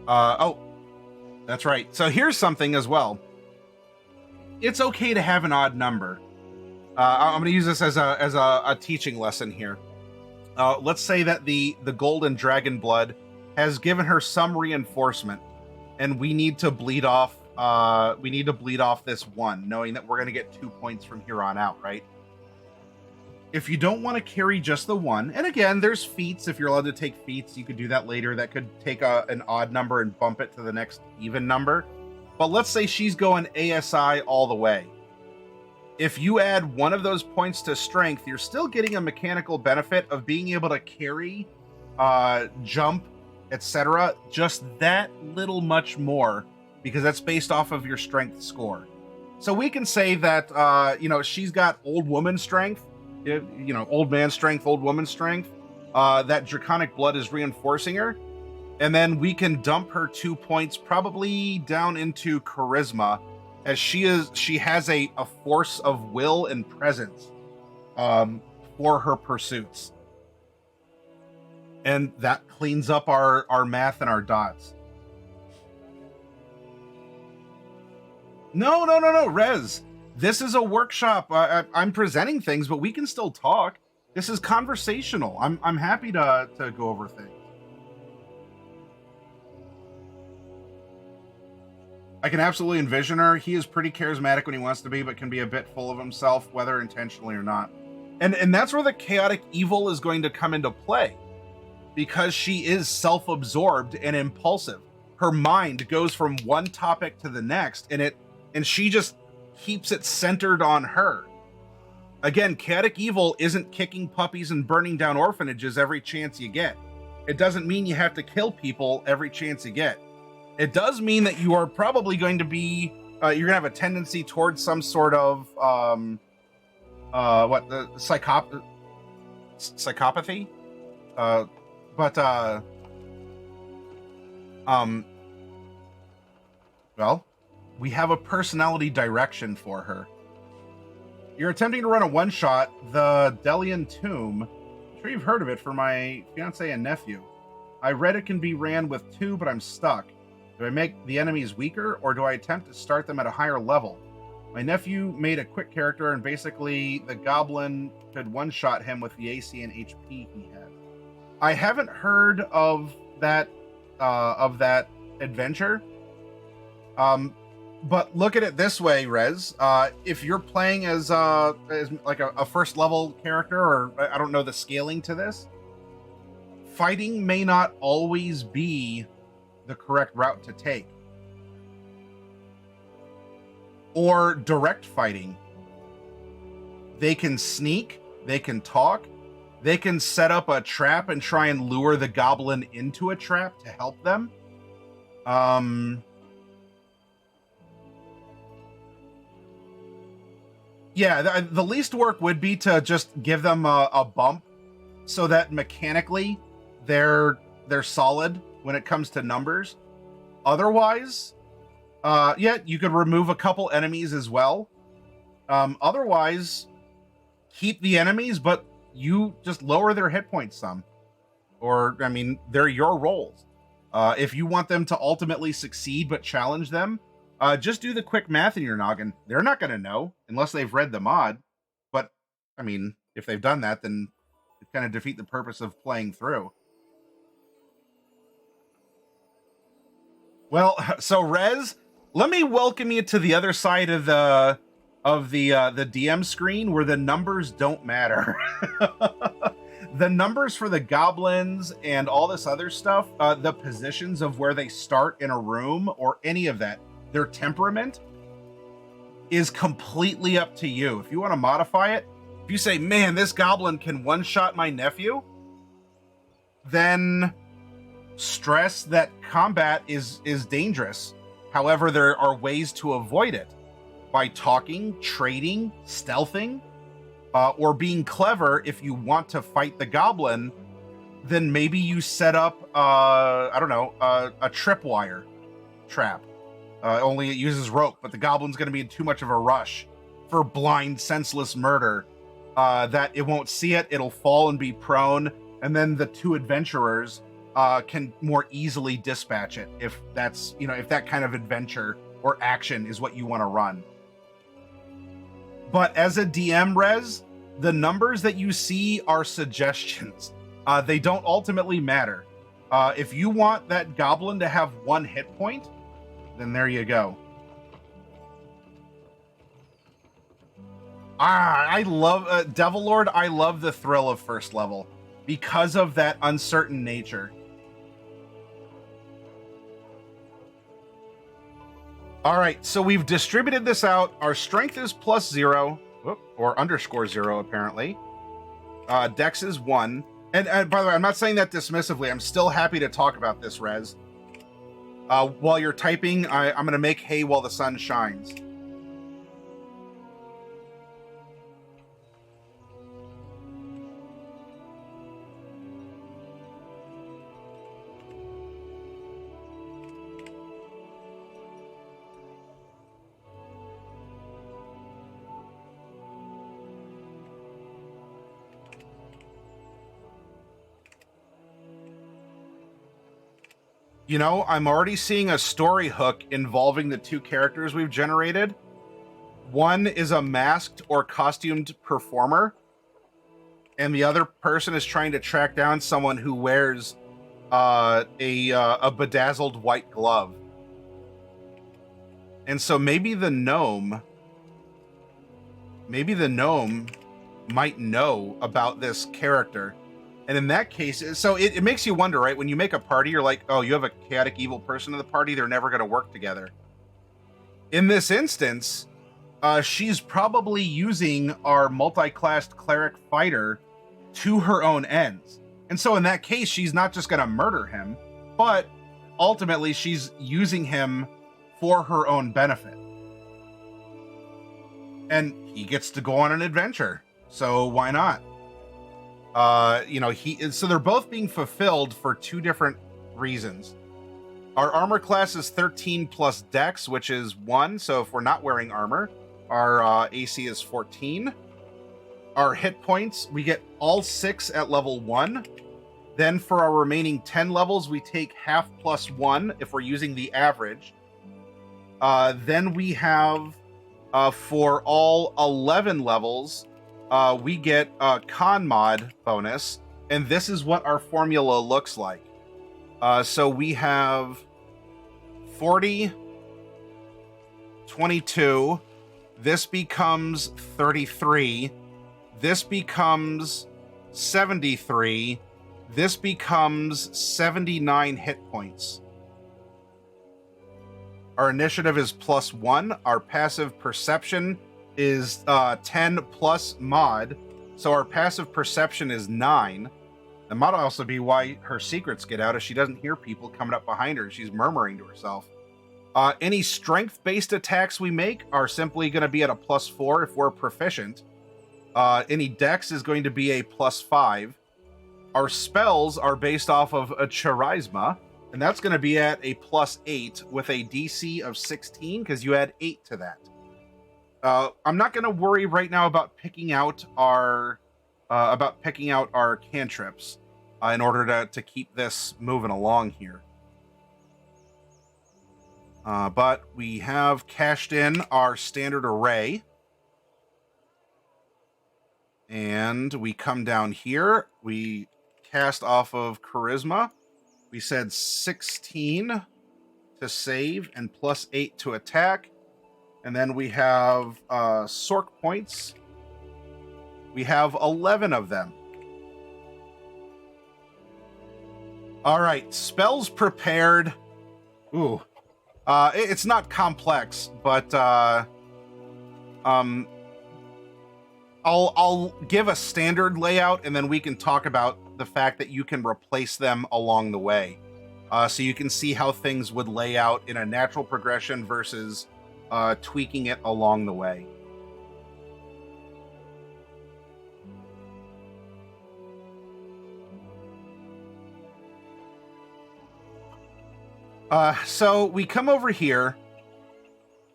Oh, that's right. So here's something as well. It's okay to have an odd number. I'm going to use this as a teaching lesson here. Let's say that the golden dragon blood has given her some reinforcement, and we need to bleed off. We need to bleed off this 1, knowing that we're going to get 2 points from here on out, right? If you don't want to carry just the 1, and again, there's feats. If you're allowed to take feats, you could do that later. That could take an odd number and bump it to the next even number. But let's say she's going ASI all the way. If you add 1 of those points to strength, you're still getting a mechanical benefit of being able to carry, jump, etc. Just that little much more, because that's based off of your strength score. So we can say that, she's got old woman strength, old man strength, old woman strength. That Draconic Blood is reinforcing her. And then we can dump her 2 points probably down into charisma, as she has a force of will and presence for her pursuits. And that cleans up our math and our dots. No, Rez. This is a workshop. I'm presenting things, but we can still talk. This is conversational. I'm happy to go over things. I can absolutely envision her. He is pretty charismatic when he wants to be, but can be a bit full of himself, whether intentionally or not. And that's where the chaotic evil is going to come into play, because she is self-absorbed and impulsive. Her mind goes from one topic to the next, and she just keeps it centered on her. Again, chaotic evil isn't kicking puppies and burning down orphanages every chance you get. It doesn't mean you have to kill people every chance you get. It does mean that you are probably going to be, you're going to have a tendency towards some sort of, psychopathy? Well, we have a personality direction for her. You're attempting to run a one-shot, the Delian Tomb. I'm sure you've heard of it for my fiance and nephew. I read it can be ran with 2, but I'm stuck. Do I make the enemies weaker, or do I attempt to start them at a higher level? My nephew made a quick character, and basically the goblin could one-shot him with the AC and HP he had. I haven't heard of that adventure. But look at it this way, Rez. If you're playing as like a first level character, or I don't know the scaling to this, fighting may not always be the correct route to take. Or direct fighting. They can sneak, they can talk, they can set up a trap and try and lure the goblin into a trap to help them. Yeah, the least work would be to just give them a bump so that mechanically they're solid when it comes to numbers. Otherwise, yeah, you could remove a couple enemies as well. Otherwise, keep the enemies, but you just lower their hit points some. Or, I mean, they're your roles. If you want them to ultimately succeed but challenge them, just do the quick math in your noggin. They're not going to know unless they've read the mod. But, I mean, if they've done that, then it kind of defeat the purpose of playing through. Well, so Rez, let me welcome you to the other side of the DM screen where the numbers don't matter. The numbers for the goblins and all this other stuff, the positions of where they start in a room or any of that, their temperament is completely up to you. If you want to modify it, if you say, man, this goblin can one-shot my nephew, then stress that combat is dangerous. However, there are ways to avoid it by talking, trading, stealthing, or being clever. If you want to fight the goblin, then maybe you set up, I don't know, a tripwire trap. Only it uses rope, but the goblin's going to be in too much of a rush for blind, senseless murder that it won't see it. It'll fall and be prone, and then the two adventurers can more easily dispatch it if that's, if that kind of adventure or action is what you want to run. But as a DM, Rez, the numbers that you see are suggestions. They don't ultimately matter. If you want that goblin to have 1 hit point, then there you go. I love Devil Lord. I love the thrill of first level because of that uncertain nature. All right, so we've distributed this out. Our strength is +0, or _0 apparently. Dex is 1. And by the way, I'm not saying that dismissively. I'm still happy to talk about this, Rez. While you're typing, I'm going to make hay while the sun shines. I'm already seeing a story hook involving the 2 characters we've generated. One is a masked or costumed performer, and the other person is trying to track down someone who wears a bedazzled white glove. And so maybe the gnome might know about this character. And in that case, so it makes you wonder, right? When you make a party, you're like, oh, you have a chaotic evil person in the party, they're never going to work together. In this instance, she's probably using our multi-classed cleric fighter to her own ends. And so in that case, she's not just going to murder him, but ultimately she's using him for her own benefit. And he gets to go on an adventure. So why not? So they're both being fulfilled for 2 different reasons. Our armor class is 13 plus dex, which is 1. So if we're not wearing armor, our AC is 14. Our hit points, we get all 6 at level 1. Then for our remaining 10 levels, we take half plus 1 if we're using the average. Then we have, for all 11 levels, we get a con mod bonus, and this is what our formula looks like. So we have 40, 22, this becomes 33, this becomes 73, this becomes 79 hit points. Our initiative is +1, our passive perception is 10 plus mod, so our passive perception is 9. That might also be why her secrets get out, if she doesn't hear people coming up behind her. She's murmuring to herself. Any strength-based attacks we make are simply going to be at a +4 if we're proficient. Any dex is going to be a +5. Our spells are based off of a charisma, and that's going to be at a +8 with a DC of 16 because you add 8 to that. I'm not going to worry right now about picking out our cantrips in order to keep this moving along here. But we have cashed in our standard array. And we come down here. We cast off of Charisma. We said 16 to save and +8 to attack. And then we have Sork points. We have 11 of them. All right, spells prepared. Ooh, it's not complex, but I'll give a standard layout, and then we can talk about the fact that you can replace them along the way, so you can see how things would lay out in a natural progression versus tweaking it along the way. So we come over here,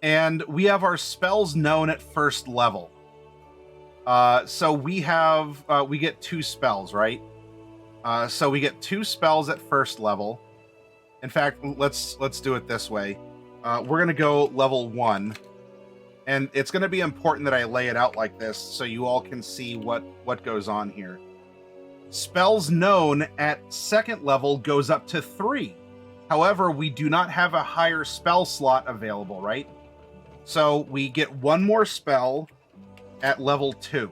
and we have our spells known at first level. So we have we get 2 spells, right? So we get 2 spells at first level. In fact, let's do it this way. We're gonna go level 1, and it's gonna be important that I lay it out like this so you all can see what goes on here. Spells known at 2nd level goes up to 3. However, we do not have a higher spell slot available, right? So we get 1 more spell at level 2.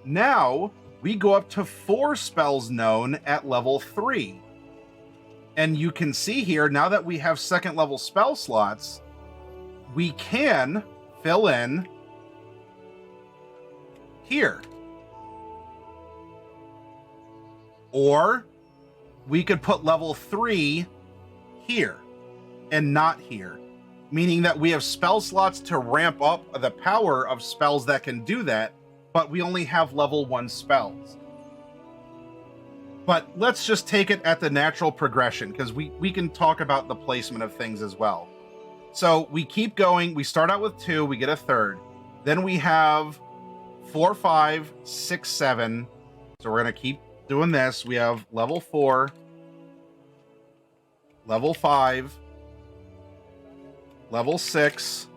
Now we go up to 4 spells known at level 3. And you can see here, now that we have 2nd level spell slots, we can fill in here. Or we could put level 3 here and not here, meaning that we have spell slots to ramp up the power of spells that can do that, but we only have level 1 spells. But let's just take it at the natural progression, because we can talk about the placement of things as well. So we keep going. We start out with 2, we get a 3rd. Then we have 4, 5, 6, 7. So we're going to keep doing this. We have level 4, level 5, level 6,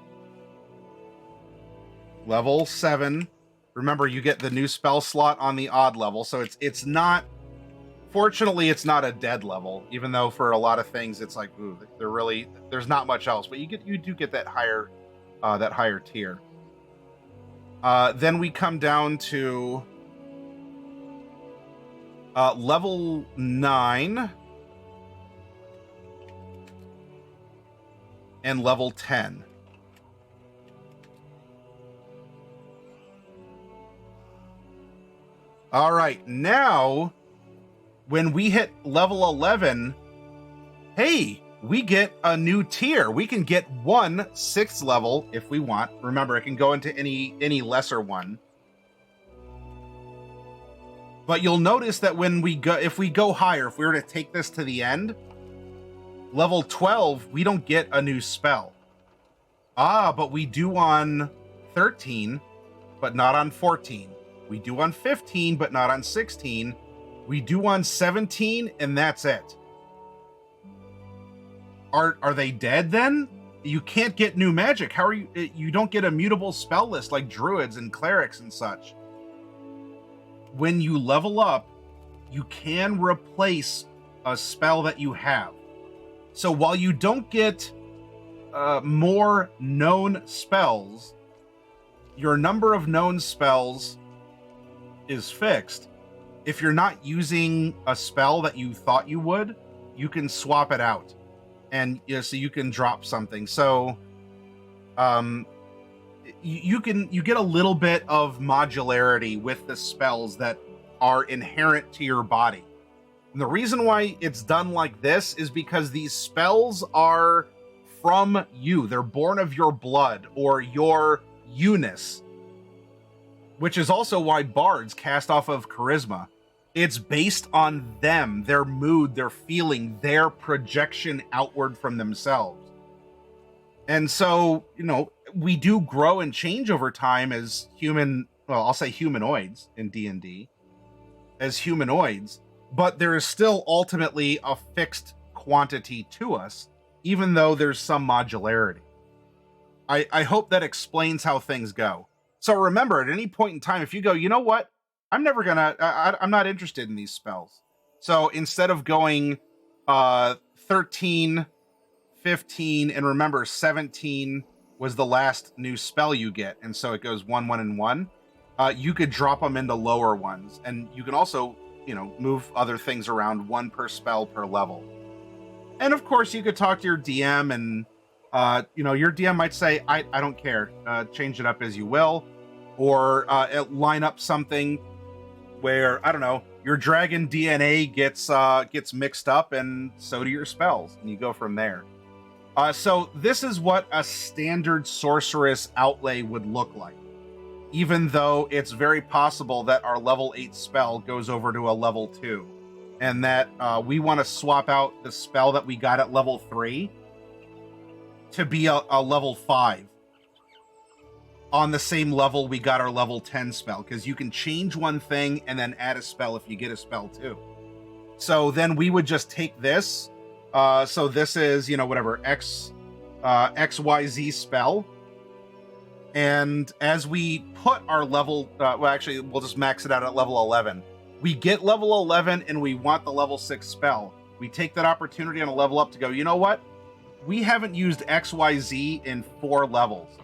level 7. Remember, you get the new spell slot on the odd level, so it's not. Fortunately, it's not a dead level, even though for a lot of things it's like, ooh, there's not much else, but you do get that higher tier. Then we come down to level 9 and level 10. All right, now when we hit level 11, hey, we get a new tier. We can get 1 6th level if we want. Remember, it can go into any lesser one. But you'll notice that if we go higher, if we were to take this to the end, level 12, we don't get a new spell. But we do on 13, but not on 14. We do on 15, but not on 16. We do on 17, and that's it. Are they dead then? You can't get new magic. How are you don't get a mutable spell list like druids and clerics and such. When you level up, you can replace a spell that you have. So while you don't get more known spells, your number of known spells is fixed. If you're not using a spell that you thought you would, you can swap it out, and so you can drop something. So you get a little bit of modularity with the spells that are inherent to your body. And the reason why it's done like this is because these spells are from you. They're born of your blood or your Eunice, which is also why bards cast off of charisma. It's based on them, their mood, their feeling, their projection outward from themselves. And so, we do grow and change over time as I'll say humanoids in D&D, as humanoids, but there is still ultimately a fixed quantity to us, even though there's some modularity. I hope that explains how things go. So remember, at any point in time, if you go, you know what, I'm never gonna, I'm not interested in these spells. So instead of going 13, 15, and remember 17 was the last new spell you get, and so it goes 1, 1, and 1. You could drop them into lower ones, and you can also, move other things around, 1 per spell per level. And of course, you could talk to your DM, and your DM might say, "I don't care. Change it up as you will," or line up something where, I don't know, your dragon DNA gets mixed up, and so do your spells, and you go from there. So this is what a standard sorceress outlay would look like, even though it's very possible that our level 8 spell goes over to a level 2, and that we want to swap out the spell that we got at level 3 to be a level 5 on the same level we got our level 10 spell, because you can change one thing and then add a spell if you get a spell too. So then we would just take this. So this is, whatever, XYZ spell. And as we put our level, well, actually, we'll just max it out at level 11. We get level 11 and we want the level 6 spell. We take that opportunity on a level up to go, you know what? We haven't used XYZ in 4 levels.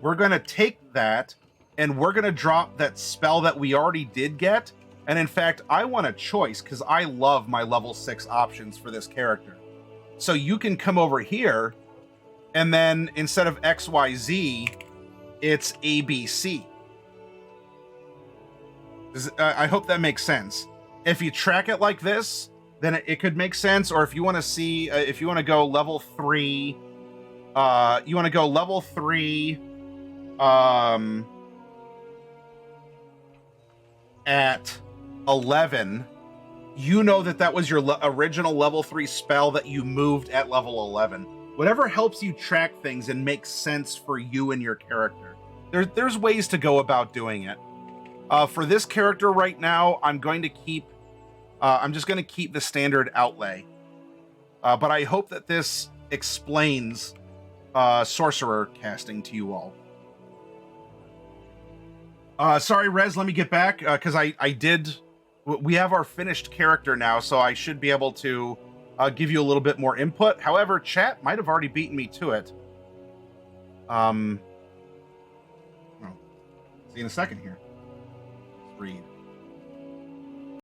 We're going to take that and we're going to drop that spell that we already did get. And in fact, I want a choice because I love my level 6 options for this character. So you can come over here and then instead of XYZ, it's ABC. I hope that makes sense. If you track it like this, then it could make sense. Or if you want to see, if you want to go level 3, you want to go level 3 at 11, that was your original level 3 spell that you moved at level 11. Whatever helps you track things and makes sense for you and your character. There's ways to go about doing it. For this character right now, I'm just going to keep the standard outlay. But I hope that this explains sorcerer casting to you all. Sorry, Rez, let me get back, because we have our finished character now, so I should be able to give you a little bit more input. However, chat might have already beaten me to it. Well, see you in a second here. Let's read.